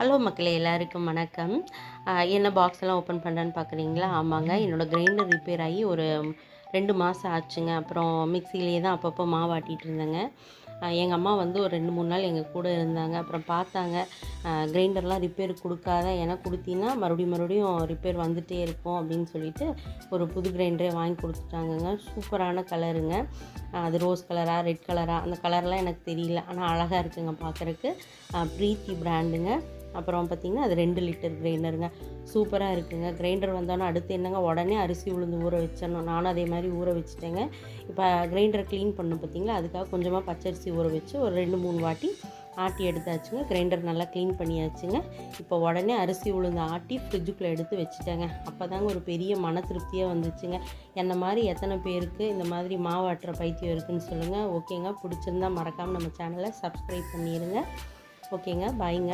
Hello மக்களே, எல்லாருக்கும் வணக்கம். என்ன பாக்ஸ் எல்லாம் ஓப்பன் பண்ணுறேன்னு பார்க்குறீங்களா? ஆமாங்க, என்னோடய கிரைண்டர் ரிப்பேர் ஆகி ஒரு 2 மாதம் ஆச்சுங்க. அப்புறம் மிக்சியிலேயே தான் அப்பப்போ மாவு ஆட்டிகிட்டு இருந்தேங்க. எங்கள் அம்மா வந்து ஒரு 2-3 நாள் எங்கள் கூட இருந்தாங்க. அப்புறம் பார்த்தாங்க, கிரைண்டர்லாம் ரிப்பேர் கொடுக்காத, ஏன்னா கொடுத்தீங்கன்னா மறுபடியும் ரிப்பேர் வந்துகிட்டே இருக்கும் அப்படின்னு சொல்லிட்டு ஒரு புது கிரைண்டரே வாங்கி கொடுத்துட்டாங்கங்க. சூப்பரான கலருங்க. அது ரோஸ் கலரா, ரெட் கலரா, அந்த கலர்லாம் எனக்கு தெரியல, ஆனால் அழகாக இருக்குங்க பார்க்குறக்கு. ப்ரீத்தி பிராண்டுங்க. அப்புறம் பார்த்திங்கன்னா அது 2 லிட்டர் கிரைண்டருங்க. சூப்பராக இருக்குங்க. கிரைண்டர் வந்தோன்னே அடுத்து என்னங்க, உடனே அரிசி உளுந்து ஊற வச்சிடணும். நானும் அதே மாதிரி ஊற வச்சுட்டேங்க. இப்போ கிரைண்டரை க்ளீன் பண்ணணும் பார்த்திங்களா, அதுக்காக கொஞ்சமாக பச்சரிசி ஊற வச்சு ஒரு 2-3 வாட்டி ஆட்டி எடுத்தாச்சுங்க. கிரைண்டர் நல்லா க்ளீன் பண்ணியாச்சுங்க. இப்போ உடனே அரிசி உளுந்து ஆட்டி ஃப்ரிட்ஜுக்குள்ளே எடுத்து வச்சுட்டேங்க. அப்போ தாங்க ஒரு பெரிய மன திருப்தியாக வந்துச்சுங்க. என்ன மாதிரி எத்தனை பேருக்கு இந்த மாதிரி மாவு ஆட்டுற பைத்தியம் இருக்குதுன்னு சொல்லுங்கள். ஓகேங்க, பிடிச்சிருந்தா மறக்காமல் நம்ம சேனலை சப்ஸ்கிரைப் பண்ணிடுங்க. ஓகேங்க, பாய்ங்க.